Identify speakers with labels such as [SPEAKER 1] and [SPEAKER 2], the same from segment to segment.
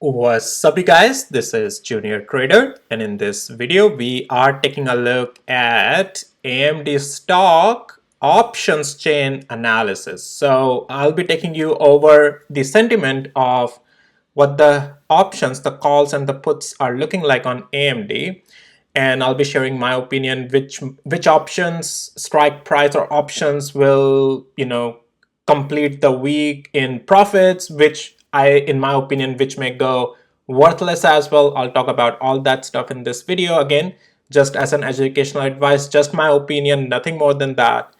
[SPEAKER 1] What's up you guys, this is Junior Trader, and in this video we are taking a look at AMD stock options chain analysis. So I'll be taking you over the sentiment of what the options, the calls and the puts are looking like on AMD, and I'll be sharing my opinion which options, strike price or options will complete the week in profits, which in my opinion, which may go worthless as well. I'll talk about all that stuff in this video. Again, just as an educational advice, just my opinion, nothing more than that.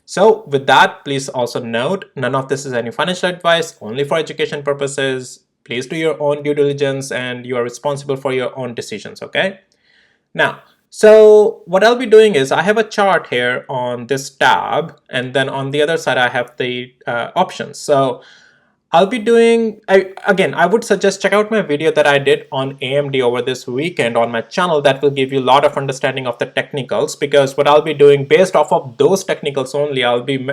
[SPEAKER 1] So with that, please also note, none of this is any financial advice, only for education purposes. Please do your own due diligence and you are responsible for your own decisions, okay? Now, so what I'll be doing is I have a chart here on this tab, and then on the other side I have the options. So I'll be doing, again, I would suggest check out my video that I did on AMD over this weekend on my channel. That will give you a lot of understanding of the technicals, because what I'll be doing based off of those technicals only, I'll be,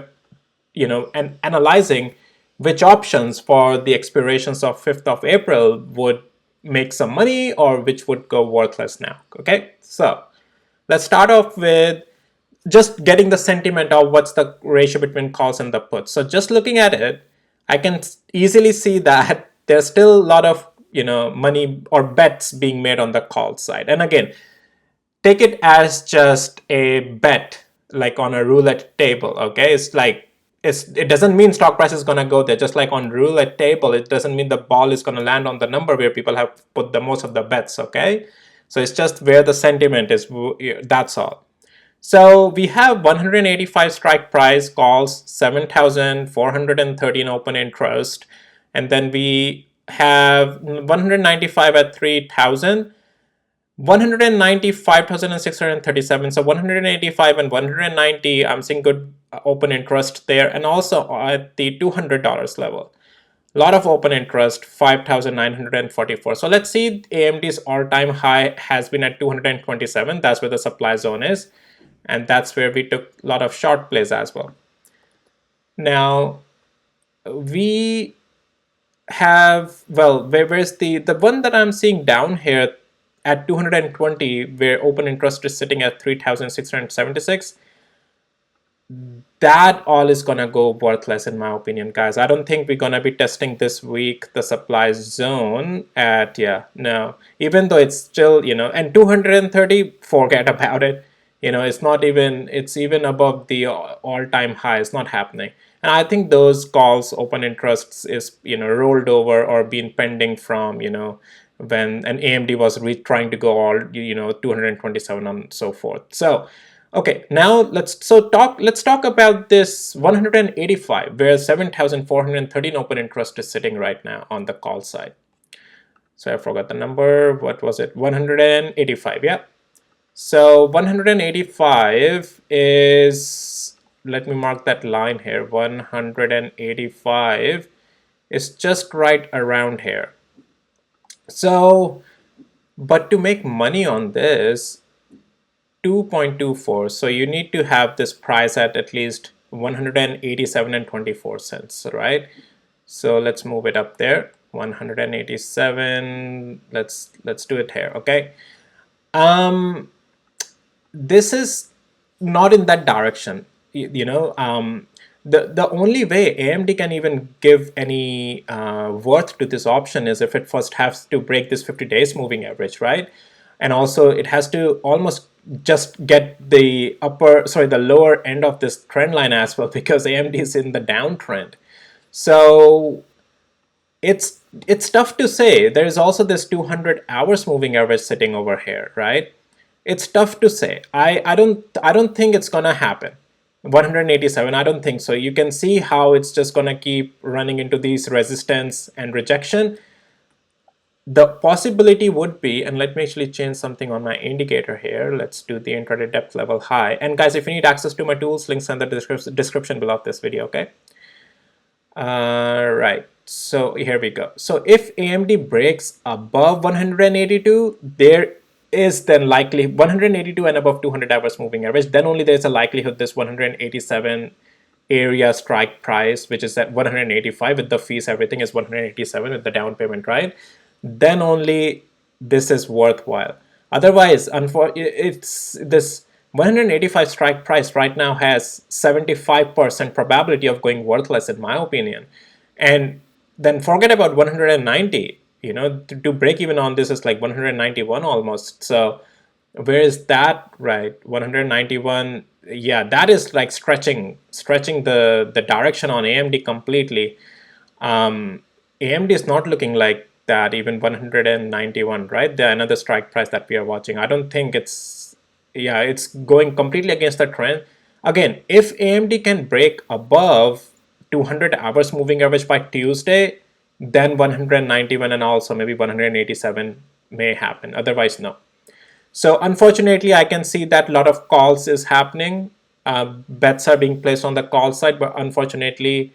[SPEAKER 1] analyzing which options for the expirations of 5th of April would make some money or which would go worthless now. Okay, so let's start off with just getting the sentiment of what's the ratio between calls and the puts. So just looking at it, I can easily see that there's still a lot of money or bets being made on the call side. And again, take it as just a bet, like on a roulette table. Okay, it's like it doesn't mean stock price is going to go there. Just like on roulette table, it doesn't mean the ball is going to land on the number where people have put the most of the bets. Okay, so it's just where the sentiment is. That's all. So we have 185 strike price calls, 7,413 open interest, and then we have 195 at 3,000, 195,637. So 185 and 190, I'm seeing good open interest there, and also at the $200 level. A lot of open interest, 5,944. So let's see, AMD's all-time high has been at 227. That's where the supply zone is. And that's where we took a lot of short plays as well. Now, we have, well, where's the one that I'm seeing down here at 220, where open interest is sitting at 3,676. That all is gonna go worthless in my opinion, guys. I don't think we're gonna be testing this week the supply zone at, no. Even though it's still, and 230, forget about it. It's not even, it's even above the all-time high. It's not happening. And I think those calls, open interests is, rolled over or been pending from, when an AMD was trying to go all, 227 and so forth. So, okay, now let's talk about this 185, where 7,413 open interest is sitting right now on the call side. So I forgot the number. What was it? 185, yeah. So 185 is, let me mark that line here, 185 is just right around here. So, but to make money on this, 2.24, so you need to have this price at least 187 and 24 cents, right? So let's move it up there, 187, let's do it here, okay? This is not in that direction, the only way AMD can even give any worth to this option is if it first has to break this 50 days moving average, right? And also it has to almost just get the the lower end of this trend line as well, because AMD is in the downtrend. So it's tough to say. There is also this 200 hours moving average sitting over here, right? It's tough to say. I don't think it's gonna happen. 187, I don't think so. You can see how it's just gonna keep running into these resistance and rejection. The possibility would be, and let me actually change something on my indicator here. Let's do the intraday depth level high. And guys, if you need access to my tools, links in the description below this video, okay? Right, so here we go. So if AMD breaks above 182, there is then likely 182 and above 200 hours moving average, then only there's a likelihood this 187 area strike price, which is at 185 with the fees, everything is 187 with the down payment, right? then only this is worthwhile. Otherwise, it's this 185 strike price right now has 75% probability of going worthless, in my opinion. And then forget about 190. To break even on this is like 191 almost. So where is that, right? 191. Yeah, that is like stretching the direction on AMD completely. AMD is not looking like that, even 191, right? The another strike price that we are watching. I don't think it's, yeah, it's going completely against the trend. Again, if AMD can break above 200 hours moving average by Tuesday, then 191 and also maybe 187 may happen. Otherwise, no. So unfortunately, I can see that a lot of calls is happening. Bets are being placed on the call side, but unfortunately,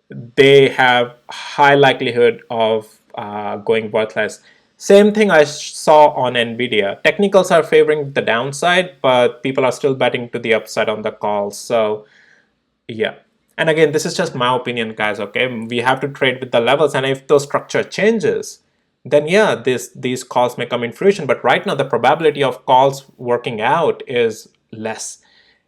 [SPEAKER 1] they have high likelihood of going worthless. Same thing I saw on Nvidia. Technicals are favoring the downside, but people are still betting to the upside on the calls. So yeah. And again, this is just my opinion, guys. Okay, we have to trade with the levels, and if those structure changes, then yeah, these calls may come in fruition. But right now, the probability of calls working out is less.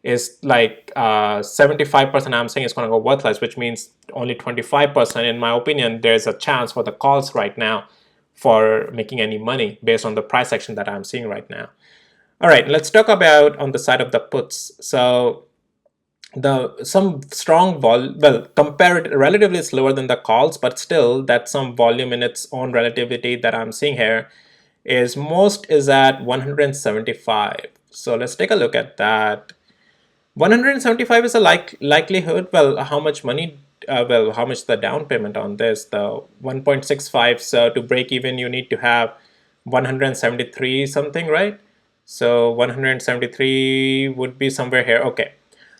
[SPEAKER 1] Is like 75%. I'm saying it's going to go worthless, which means only 25%, in my opinion, there's a chance for the calls right now for making any money based on the price action that I'm seeing right now. All right, let's talk about on the side of the puts. So the some strong compared relatively slower than the calls, but still that's some volume in its own relativity that I'm seeing here. Is most is at 175. So let's take a look at that. 175 is a likelihood. Well, how much money, how much the down payment on this? The 1.65. So to break even, you need to have 173 something, right? So 173 would be somewhere here. Okay.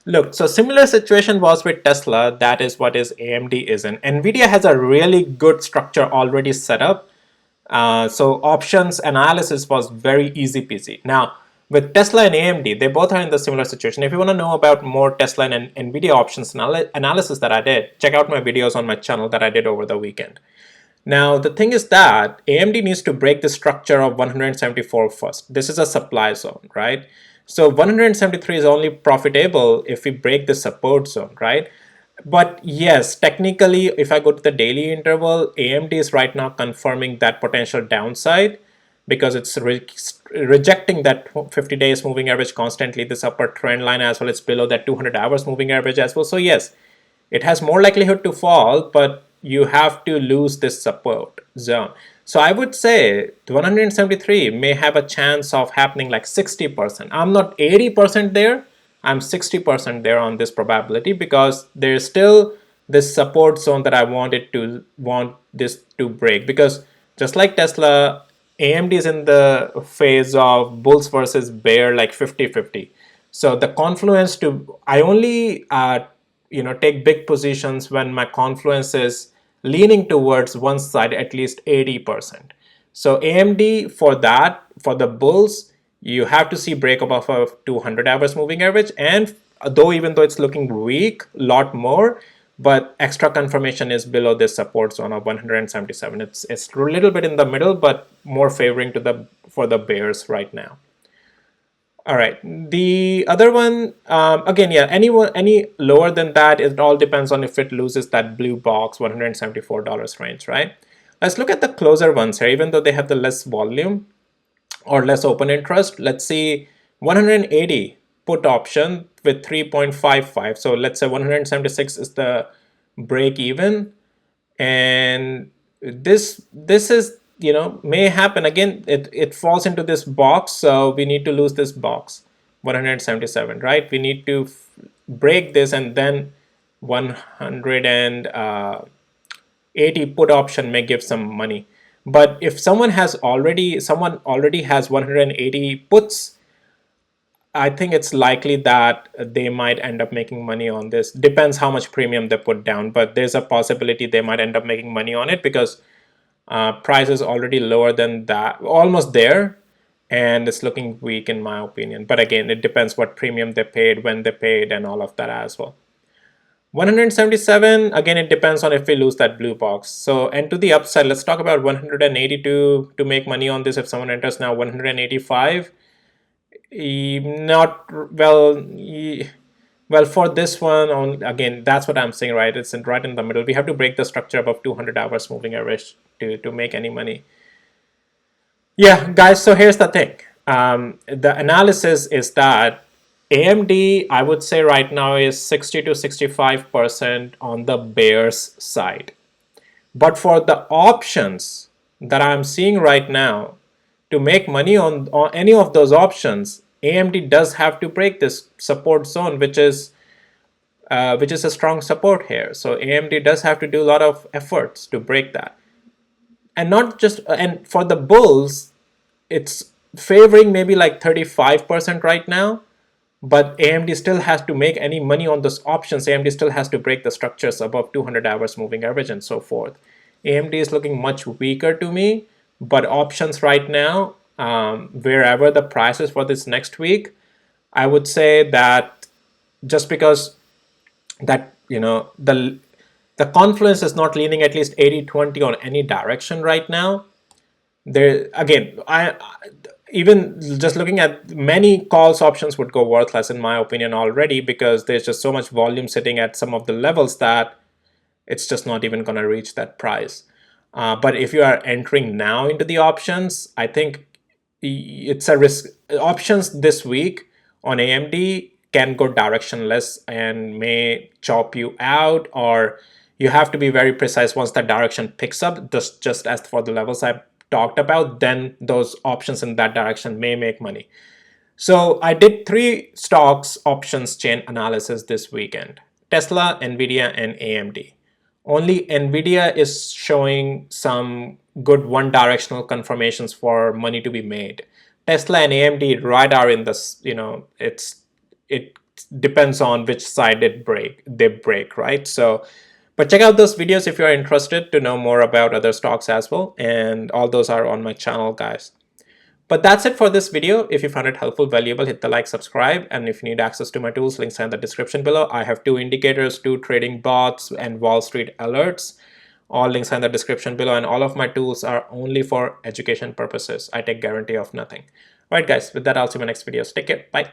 [SPEAKER 1] Look, so similar situation was with Tesla. That is what is AMD is in. Nvidia has a really good structure already set up. So options analysis was very easy peasy. Now, with Tesla and AMD, they both are in the similar situation. If you want to know about more Tesla and Nvidia options analysis that I did, check out my videos on my channel that I did over the weekend. Now, the thing is that AMD needs to break the structure of 174 first. This is a supply zone, right? So 173 is only profitable if we break the support zone, right? But yes, technically, if I go to the daily interval, AMD is right now confirming that potential downside because it's rejecting that 50 days moving average constantly, this upper trend line as well. It's below that 200 hours moving average as well. So yes, it has more likelihood to fall, but you have to lose this support zone. So I would say 173 may have a chance of happening like 60%. I'm not 80% there. I'm 60% there on this probability because there's still this support zone that I want this to break, because just like Tesla, AMD is in the phase of bulls versus bear, like 50-50. So the confluence to I only take big positions when my confluence is leaning towards one side at least 80%. So AMD for that, for the bulls, you have to see break above of 200 hours moving average, and even though it's looking weak a lot more, but extra confirmation is below this support zone of 177. It's a little bit in the middle, but more favoring to the for the bears right now. All right, the other one, again, yeah, any lower than that, it all depends on if it loses that blue box $174 range, right? Let's look at the closer ones here. Even though they have the less volume or less open interest, let's see 180 put option with 3.55. So let's say 176 is the break even, and this is, may happen again. It falls into this box, so we need to lose this box 177, right? We need to break this, and then 180 put option may give some money. But if someone already has 180 puts, I think it's likely that they might end up making money on this. Depends how much premium they put down, but there's a possibility they might end up making money on it because price is already lower than that, almost there, and it's looking weak in my opinion. But again, it depends what premium they paid, when they paid, and all of that as well. 177, again, it depends on if we lose that blue box. So, and to the upside, let's talk about 182 to make money on this. If someone enters now 185, not well, well, for this one, on again, that's what I'm saying, right? It's right in the middle. We have to break the structure above 200 hours moving average to make any money. Yeah, guys, so here's the thing. The analysis is that AMD, I would say right now, is 60 to 65% on the bears side. But for the options that I'm seeing right now, to make money on any of those options, AMD does have to break this support zone, which is a strong support here. So AMD does have to do a lot of efforts to break that. And not just, and for the bulls, it's favoring maybe like 35% right now, but AMD still has to make any money on those options. AMD still has to break the structures above 200 hours moving average and so forth. AMD is looking much weaker to me, but options right now, wherever the price is for this next week, I would say that just because that, the confluence is not leaning at least 80-20 on any direction right now. There again, I even just looking at many calls options would go worthless in my opinion already, because there's just so much volume sitting at some of the levels that it's just not even going to reach that price. But if you are entering now into the options, I think it's a risk. Options this week on AMD can go directionless and may chop you out, or you have to be very precise once that direction picks up, just as for the levels I talked about, then those options in that direction may make money. So I did 3 stocks options chain analysis this weekend: Tesla, Nvidia, and AMD. Only Nvidia is showing some good one directional confirmations for money to be made. Tesla and AMD right are in this, it depends on which side they break, right? So, but check out those videos if you're interested to know more about other stocks as well, and all those are on my channel, guys. But that's it for this video. If you found it helpful, valuable, hit the like, subscribe, and if you need access to my tools, links are in the description below. I have 2 indicators, 2 trading bots, and Wall Street alerts. All links are in the description below, and all of my tools are only for education purposes. I take guarantee of nothing. Alright guys, with that, I'll see you in my next videos. Take care. Bye.